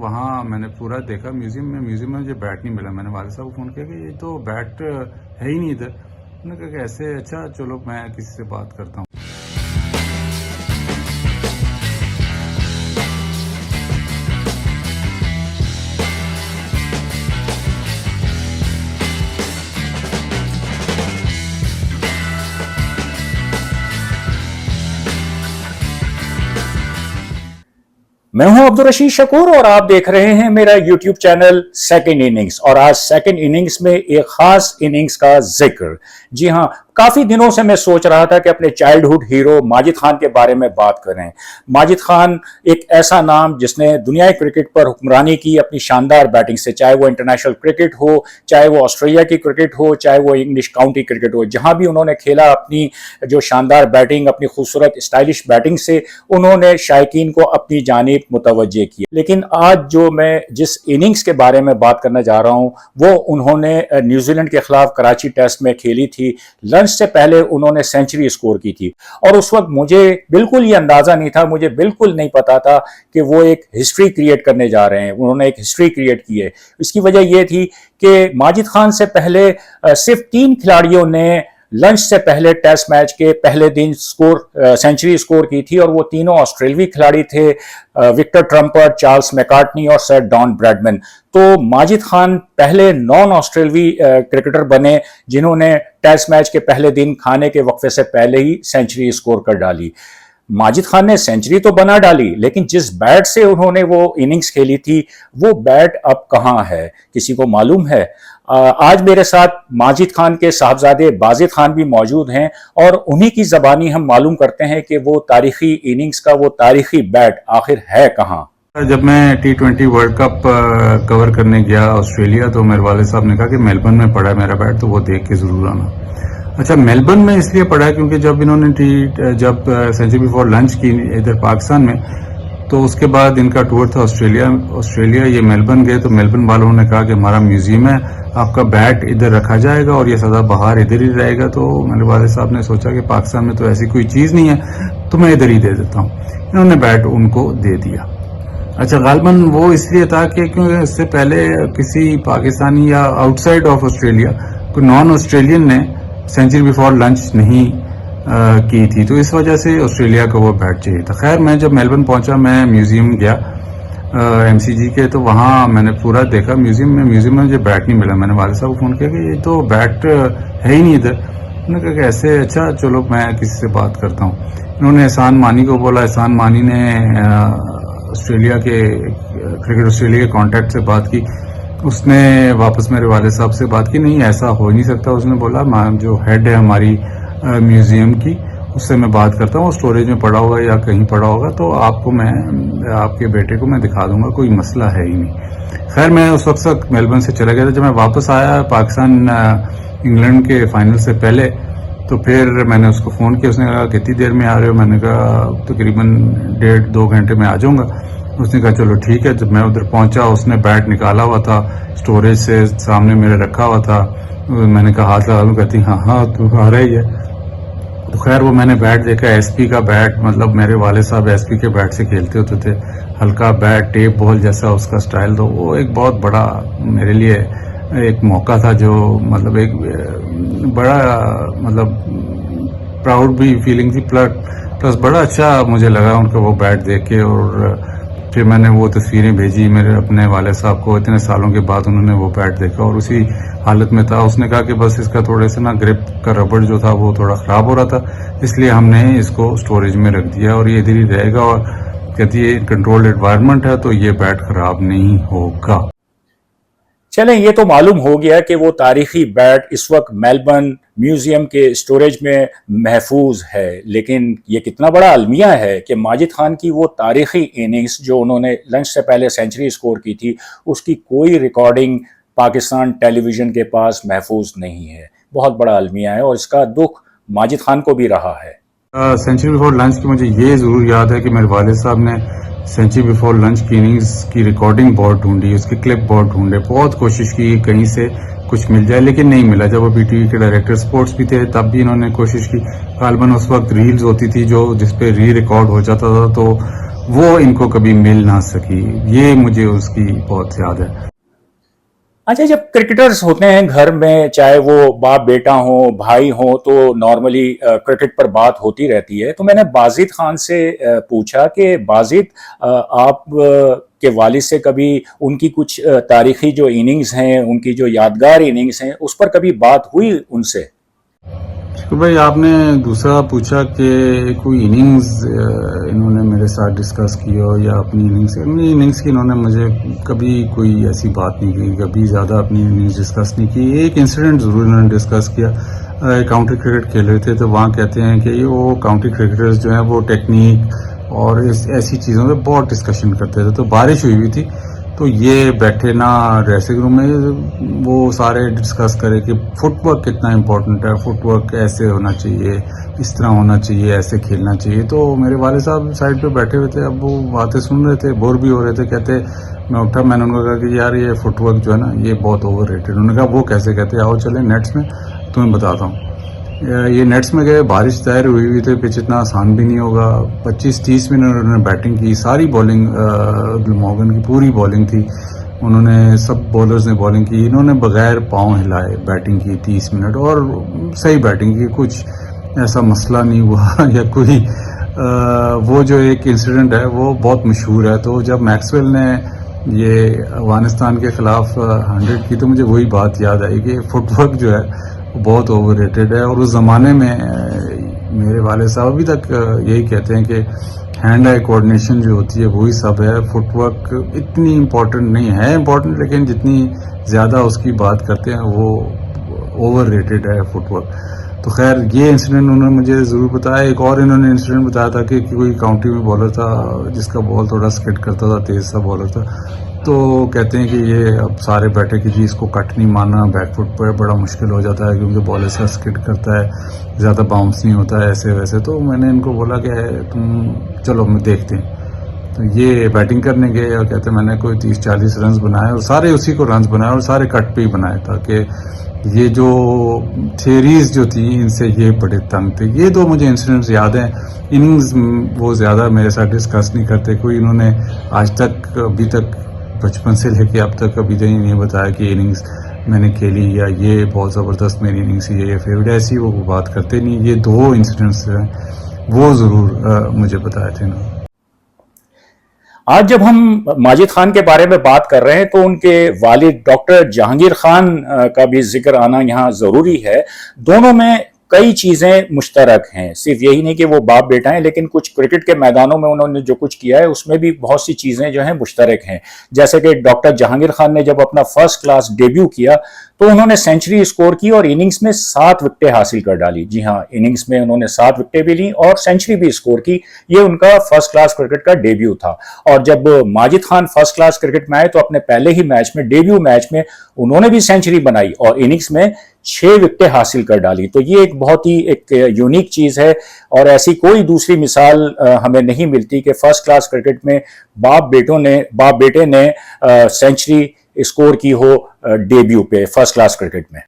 وہاں میں نے پورا دیکھا میوزیم میں مجھے بیٹ نہیں ملا. میں نے والد صاحب کو فون کیا کہ یہ تو بیٹ ہے ہی نہیں ادھر. انہوں نے کہا کہ ایسے اچھا چلو میں کسی سے بات کرتا ہوں. میں ہوں عبدالرشید شکور اور آپ دیکھ رہے ہیں میرا یوٹیوب چینل سیکنڈ اننگز. اور آج سیکنڈ اننگز میں ایک خاص اننگز کا ذکر. جی ہاں، کافی دنوں سے میں سوچ رہا تھا کہ اپنے چائلڈہڈ ہیرو ماجد خان کے بارے میں بات کریں. ماجد خان ایک ایسا نام جس نے دنیائے کرکٹ پر حکمرانی کی اپنی شاندار بیٹنگ سے، چاہے وہ انٹرنیشنل کرکٹ ہو، چاہے وہ آسٹریلیا کی کرکٹ ہو، چاہے وہ انگلش کاؤنٹی کرکٹ ہو. جہاں بھی انہوں نے کھیلا اپنی جو شاندار بیٹنگ، اپنی خوبصورت اسٹائلش بیٹنگ سے انہوں نے شائقین کو اپنی جانب متوجہ کیا. لیکن آج جو میں جس اننگز کے بارے میں بات کرنا جا رہا ہوں وہ انہوں نے نیوزی لینڈ کے خلاف کراچی ٹیسٹ میں کھیلی تھی. لنچ سے پہلے انہوں نے سینچری اسکور کی تھی اور اس وقت مجھے بالکل یہ اندازہ نہیں تھا، مجھے بالکل نہیں پتا تھا کہ وہ ایک ہسٹری کریٹ کرنے جا رہے ہیں. انہوں نے ایک ہسٹری کریٹ کی ہے. اس کی وجہ یہ تھی کہ ماجد خان سے پہلے صرف 3 کھلاڑیوں نے لنچ سے پہلے ٹیسٹ میچ کے پہلے دن سینچری اسکور کی تھی، اور وہ تینوں آسٹریلوی کھلاڑی تھے، وکٹر ٹرمپٹ، چارلس میکارٹنی اور سر ڈان بریڈمن. تو ماجد خان پہلے نان آسٹریلوی کرکٹر بنے جنہوں نے ٹیسٹ میچ کے پہلے دن کھانے کے وقفے سے پہلے ہی سینچری اسکور کر ڈالی. ماجد خان نے سینچری تو بنا ڈالی، لیکن جس بیٹ سے انہوں نے وہ اننگز کھیلی تھی وہ بیٹ اب کہاں ہے؟ کسی کو معلوم ہے؟ آج میرے ساتھ ماجد خان کے صاحبزادے بازد خان بھی موجود ہیں اور انہی کی زبانی ہم معلوم کرتے ہیں کہ وہ تاریخی اننگز کا وہ تاریخی بیٹ آخر ہے کہاں. جب میں T20 ورلڈ کپ کور کرنے گیا آسٹریلیا تو میرے والد صاحب نے کہا کہ میلبرن میں پڑا ہے میرا بیٹ، تو وہ دیکھ کے ضرور آنا. اچھا، میلبرن میں اس لیے پڑا ہے کیونکہ جب انہوں نے جب سینچری بیفور لنچ کی ادھر پاکستان میں، تو اس کے بعد ان کا ٹور تھا آسٹریلیا. یہ میلبرن گئے تو میلبرن والوں نے کہا کہ ہمارا میوزیم ہے، آپ کا بیٹ ادھر رکھا جائے گا اور یہ سدا بہار ادھر ہی رہے گا. تو میرے والد صاحب نے سوچا کہ پاکستان میں تو ایسی کوئی چیز نہیں ہے تو میں ادھر ہی دے دیتا ہوں. انہوں نے بیٹ ان کو دے دیا. اچھا، غالباً وہ اس لیے تھا کہ کیونکہ اس سے پہلے کسی پاکستانی یا آؤٹ سائڈ آف آسٹریلیا کوئی نان آسٹریلین نے سینچری بیفور لنچ نہیں کی تھی، تو اس وجہ سے آسٹریلیا کو وہ بیٹ چاہیے تھا. خیر، میں جب میلبرن پہنچا میں میوزیم گیا MCG کے، تو وہاں میں نے پورا دیکھا میوزیم میں مجھے بیٹ نہیں ملا. میں نے والد صاحب کو فون کیا کہ یہ تو بیٹ ہے ہی نہیں ادھر. انہوں نے کہا کہ ایسے اچھا چلو میں کسی سے بات کرتا ہوں. انہوں نے احسان مانی کو بولا. احسان مانی نے آسٹریلیا کے کانٹیکٹ سے بات کی. اس نے واپس میرے والد صاحب سے بات کی. نہیں، ایسا ہو نہیں سکتا. اس نے بولا جو ہیڈ ہے ہماری میوزیم کی، اس سے میں بات کرتا ہوں، اسٹوریج میں پڑا ہوگا یا کہیں پڑا ہوگا تو آپ کے بیٹے کو میں دکھا دوں گا، کوئی مسئلہ ہے ہی نہیں. خیر، میں اس وقت میلبرن سے چلا گیا تھا. جب میں واپس آیا پاکستان انگلینڈ کے فائنل سے پہلے، تو پھر میں نے اس کو فون کیا. اس نے کہا کتنی دیر میں آ رہے ہو؟ میں نے کہا تقریباً 1.5-2 گھنٹے میں آ جاؤں گا. اس نے کہا چلو ٹھیک ہے. جب میں ادھر پہنچا اس نے بیٹ نکالا ہوا تھا اسٹوریج سے، سامنے میرے رکھا ہوا تھا. میں نے کہا ہاتھ لگا لوں، کہتی ہاں تو آ رہا ہی ہے. تو خیر وہ میں نے بیٹ دیکھا، SP کا بیٹ. مطلب میرے والد صاحب SP کے بیٹ سے کھیلتے ہوتے تھے. ہلکا بیٹ، ٹیپ بال جیسا اس کا سٹائل. تو وہ ایک بہت بڑا میرے لیے ایک موقع تھا، جو مطلب ایک بڑا مطلب پراؤڈ بھی فیلنگ تھی، پلس بڑا اچھا مجھے لگا ان کا وہ بیٹ دیکھ کے. اور پھر میں نے وہ تصویریں بھیجی میرے اپنے والد صاحب کو. اتنے سالوں کے بعد انہوں نے وہ بیٹ دیکھا اور اسی حالت میں تھا. اس نے کہا کہ بس اس کا تھوڑے سے نا گرپ کا ربڑ جو تھا وہ تھوڑا خراب ہو رہا تھا، اس لیے ہم نے اس کو اسٹوریج میں رکھ دیا اور یہ ادھر ہی رہے گا. اور کہتی ہے کنٹرولڈ انوائرمنٹ ہے تو یہ بیٹ خراب نہیں ہوگا. چلیں، یہ تو معلوم ہو گیا کہ وہ تاریخی بیٹ اس وقت میلبرن میوزیم کے اسٹوریج میں محفوظ ہے. لیکن یہ کتنا بڑا المیہ ہے کہ ماجد خان کی وہ تاریخی اننگز جو انہوں نے لنچ سے پہلے سینچری اسکور کی تھی، اس کی کوئی ریکارڈنگ پاکستان ٹیلی ویژن کے پاس محفوظ نہیں ہے. بہت بڑا المیہ ہے اور اس کا دکھ ماجد خان کو بھی رہا ہے. سینچری بیفور لنچ کی مجھے یہ ضرور یاد ہے کہ میرے والد صاحب نے سینچری بیفور لنچ کی اننگز کی ریکارڈنگ بہت ڈھونڈی، اس کے کلپ بہت ڈھونڈے، بہت کوشش کی کہیں سے کچھ مل جائے، لیکن نہیں ملا. جب وہ PTV کے ڈائریکٹر سپورٹس بھی تھے تب بھی انہوں نے کوشش کی. غالباً اس وقت ریلز ہوتی تھی جس پہ ری ریکارڈ ہو جاتا تھا، تو وہ ان کو کبھی مل نہ سکی. یہ مجھے اس کی بہت یاد ہے. اچھا، جب کرکٹرز ہوتے ہیں گھر میں، چاہے وہ باپ بیٹا ہوں، بھائی ہوں، تو نارملی کرکٹ پر بات ہوتی رہتی ہے. تو میں نے بازید خان سے پوچھا کہ بازید، آپ کے والد سے کبھی ان کی کچھ تاریخی جو اننگز ہیں، ان کی جو یادگار اننگز ہیں، اس پر کبھی بات ہوئی ان سے؟ تو بھائی آپ نے دوسرا پوچھا کہ کوئی اننگز انہوں نے میرے ساتھ ڈسکس کی ہو یا اپنی اننگز کی انہوں نے مجھے کبھی کوئی ایسی بات نہیں کی، کبھی زیادہ اپنی اننگز ڈسکس نہیں کی. ایک انسیڈنٹ ضرور انہوں نے ڈسکس کیا. کاؤنٹی کرکٹ کھیل رہے تھے تو وہاں کہتے ہیں کہ وہ کاؤنٹی کرکٹرز جو ہیں وہ ٹیکنیک اور ایسی چیزوں پہ بہت ڈسکشن کرتے تھے. تو بارش ہوئی تھی تو یہ بیٹھے نا ڈریسنگ روم میں، وہ سارے ڈسکس کرے کہ فٹ ورک کتنا امپورٹنٹ ہے، فٹ ورک ایسے ہونا چاہیے، اس طرح ہونا چاہیے، ایسے کھیلنا چاہیے. تو میرے والد صاحب سائڈ پہ بیٹھے ہوئے تھے. اب وہ باتیں سن رہے تھے، بور بھی ہو رہے تھے. کہتے میں اٹھا، میں نے ان کو کہا کہ یار یہ فٹ ورک جو ہے نا یہ بہت اوور ریٹڈ. انہوں نے کہا وہ کیسے؟ کہتے آؤ چلیں نیٹس میں تمہیں بتاتا ہوں. یہ نیٹس میں گئے، بارش ظاہر ہوئی تھی، پچ اتنا آسان بھی نہیں ہوگا. 25-30 منٹ انہوں نے بیٹنگ کی، ساری بالنگ گلمورگن کی پوری بالنگ تھی. انہوں نے سب بولرز نے بالنگ کی، انہوں نے بغیر پاؤں ہلائے بیٹنگ کی 30 منٹ، اور صحیح بیٹنگ کی. کچھ ایسا مسئلہ نہیں ہوا یا کوئی وہ جو ایک انسیڈنٹ ہے وہ بہت مشہور ہے. تو جب میکسویل نے یہ افغانستان کے خلاف 100 کی تو مجھے وہی بات یاد آئی کہ فٹ ورک جو ہے بہت اوور ریٹڈ ہے. اور اس زمانے میں میرے والد صاحب ابھی تک یہی کہتے ہیں کہ ہینڈ آئی کوآرڈینیشن جو ہوتی ہے وہی سب ہے. فٹ ورک اتنی امپورٹنٹ نہیں ہے، امپورٹنٹ، لیکن جتنی زیادہ اس کی بات کرتے ہیں وہ اوور ریٹڈ ہے فٹ ورک. تو خیر یہ انسیڈنٹ انہوں نے مجھے ضرور بتایا. ایک اور انہوں نے انسیڈنٹ بتایا تھا کہ کوئی کاؤنٹی میں بالر تھا جس کا بال تھوڑا سکٹ کرتا تھا، تیز سا بالر تھا. تو کہتے ہیں کہ یہ اب سارے بیٹھے کہ جی اس کو کٹ نہیں مارنا، بیک فٹ پہ بڑا مشکل ہو جاتا ہے کیونکہ بالر کا سکٹ کرتا ہے، زیادہ باؤنس نہیں ہوتا ہے ایسے ویسے. تو میں نے ان کو بولا کہ تم چلو میں دیکھتے ہیں. تو یہ بیٹنگ کرنے گئے اور کہتے ہیں میں نے کوئی 30-40 رنز بنائے اور سارے اسی کو رنز بنائے اور سارے کٹ پہ ہی بنائے، تاکہ یہ جو تھیریز جو تھیں ان سے یہ بڑے تنگ تھے. یہ دو مجھے انسیڈنٹس یاد ہیں. اننگز وہ زیادہ میرے ساتھ ڈسکس نہیں کرتے، کوئی انہوں نے آج تک ابھی تک بچپن سے لے کے اب تک ابھی تک نہیں بتایا کہ اننگز میں نے کھیلی یا یہ بہت زبردست میری اننگس ہے یا فیوریٹ، ایسی وہ بات کرتے نہیں. یہ دو انسیڈنٹس ہیں وہ ضرور مجھے بتائے تھے انہوں نے. آج جب ہم ماجد خان کے بارے میں بات کر رہے ہیں تو ان کے والد ڈاکٹر جہانگیر خان کا بھی ذکر آنا یہاں ضروری ہے. دونوں میں کئی چیزیں مشترک ہیں، صرف یہی نہیں کہ وہ باپ بیٹا ہیں، لیکن کچھ کرکٹ کے میدانوں میں انہوں نے جو کچھ کیا ہے اس میں بھی بہت سی چیزیں جو ہیں مشترک ہیں. جیسے کہ ڈاکٹر جہانگیر خان نے جب اپنا فرسٹ کلاس ڈیبیو کیا تو انہوں نے سینچری اسکور کی اور اننگز میں 7 وکٹیں حاصل کر ڈالی. جی ہاں، اننگز میں انہوں نے 7 وکٹیں بھی لیں اور سینچری بھی اسکور کی. یہ ان کا فرسٹ کلاس کرکٹ کا ڈیبیو تھا. اور جب Majid Khan first class cricket میں آئے تو اپنے پہلے ہی میچ میں، ڈیبیو میچ میں، انہوں نے بھی سینچری بنائی اور اننگز میں 6 وکٹیں حاصل کر ڈالی. تو یہ ایک بہت ہی ایک یونیک چیز ہے اور ایسی کوئی دوسری مثال ہمیں نہیں ملتی کہ فرسٹ کلاس کرکٹ میں باپ بیٹے نے سینچری اسکور کی ہو ڈیبیو پہ فرسٹ کلاس کرکٹ میں.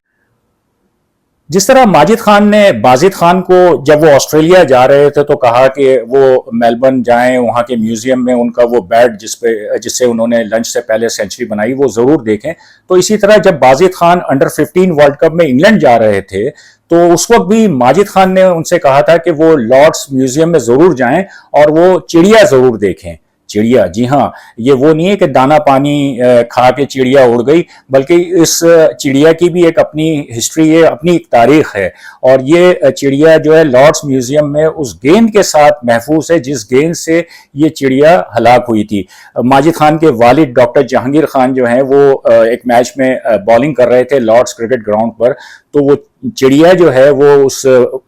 جس طرح ماجد خان نے بازید خان کو جب وہ آسٹریلیا جا رہے تھے تو کہا کہ وہ میلبرن جائیں، وہاں کے میوزیم میں ان کا وہ بیٹ جس سے انہوں نے لنچ سے پہلے سینچری بنائی وہ ضرور دیکھیں. تو اسی طرح جب Bazid Khan under 15 world cup میں انگلینڈ جا رہے تھے تو اس وقت بھی ماجد خان نے ان سے کہا تھا کہ وہ لارڈس میوزیم میں ضرور جائیں اور وہ چڑیا ضرور دیکھیں. چڑیا، جی ہاں، یہ وہ نہیں ہے کہ دانا پانی کھا کے چڑیا اڑ گئی، بلکہ اس چڑیا کی بھی ایک اپنی ہسٹری ہے، اپنی ایک تاریخ ہے. اور یہ چڑیا جو ہے لارڈس میوزیم میں اس گیند کے ساتھ محفوظ ہے جس گیند سے یہ چڑیا ہلاک ہوئی تھی. ماجد خان کے والد ڈاکٹر جہانگیر خان جو ہیں وہ ایک میچ میں بالنگ کر رہے تھے لارڈس کرکٹ گراؤنڈ پر، تو وہ چڑیا جو ہے وہ اس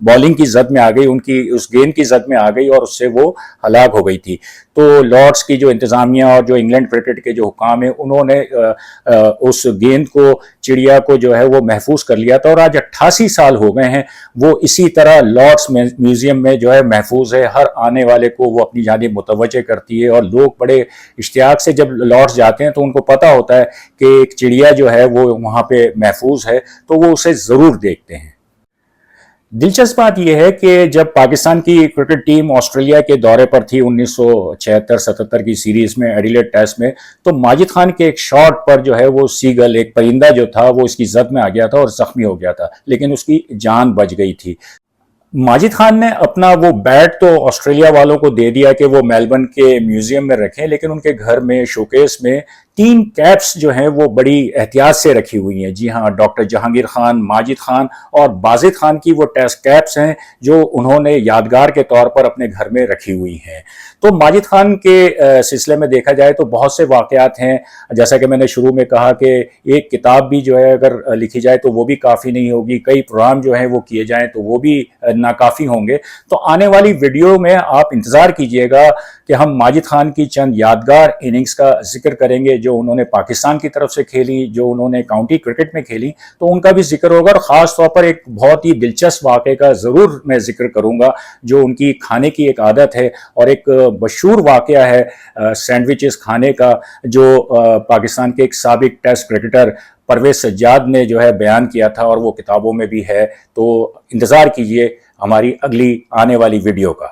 بالنگ کی زد میں آ گئی، ان کی اس گیند کی زد میں آ گئی اور اس سے وہ ہلاک ہو گئی تھی. تو لارڈس کی جو انتظامیہ اور جو انگلینڈ کرکٹ کے جو حکام ہیں انہوں نے اس گیند کو، چڑیا کو جو ہے وہ محفوظ کر لیا تھا اور آج 88 سال ہو گئے ہیں وہ اسی طرح لارڈس میوزیم میں جو ہے محفوظ ہے. ہر آنے والے کو وہ اپنی جانب متوجہ کرتی ہے اور لوگ بڑے اشتیاق سے جب لارڈس جاتے ہیں تو ان کو پتہ ہوتا ہے کہ ایک چڑیا جو ہے وہ وہاں پہ محفوظ ہے تو وہ اسے ضرور دیکھتے ہیں. دلچسپ بات یہ ہے کہ جب پاکستان کی کرکٹ ٹیم آسٹریلیا کے دورے پر تھی 1976-77 کی سیریز میں ایڈیلیڈ ٹیسٹ میں، تو ماجد خان کے ایک شاٹ پر جو ہے وہ سیگل ایک پرندہ جو تھا وہ اس کی زد میں آ گیا تھا اور زخمی ہو گیا تھا، لیکن اس کی جان بچ گئی تھی۔ ماجد خان نے اپنا وہ بیٹ تو آسٹریلیا والوں کو دے دیا کہ وہ میلبرن کے میوزیم میں رکھیں، لیکن ان کے گھر میں شوکیس میں 3 کیپس جو ہیں وہ بڑی احتیاط سے رکھی ہوئی ہیں۔ جی ہاں، ڈاکٹر جہانگیر خان، ماجد خان اور بازد خان کی وہ ٹیسٹ کیپس ہیں جو انہوں نے یادگار کے طور پر اپنے گھر میں رکھی ہوئی ہیں۔ تو ماجد خان کے سلسلے میں دیکھا جائے تو بہت سے واقعات ہیں، جیسا کہ میں نے شروع میں کہا کہ ایک کتاب بھی جو ہے اگر لکھی جائے تو وہ بھی کافی نہیں ہوگی، کئی پروگرام جو ہیں وہ کیے جائیں تو وہ بھی ناکافی ہوں گے۔ تو آنے والی ویڈیو میں آپ انتظار کیجئے گا کہ ہم ماجد خان کی چند یادگار اننگز کا ذکر کریں گے جو انہوں نے پاکستان کی طرف سے کھیلی، جو انہوں نے کاؤنٹی کرکٹ میں کھیلی، تو ان کا بھی ذکر ہوگا، اور خاص طور پر ایک بہت ہی دلچسپ واقعے کا ضرور میں ذکر کروں گا جو ان کی کھانے کی ایک عادت ہے، اور ایک مشہور واقعہ ہے سینڈوچز کھانے کا جو پاکستان کے ایک سابق ٹیسٹ کرکٹر پرویز سجاد نے جو ہے بیان کیا تھا، اور وہ کتابوں میں بھی ہے۔ تو انتظار کیجئے ہماری اگلی آنے والی ویڈیو کا۔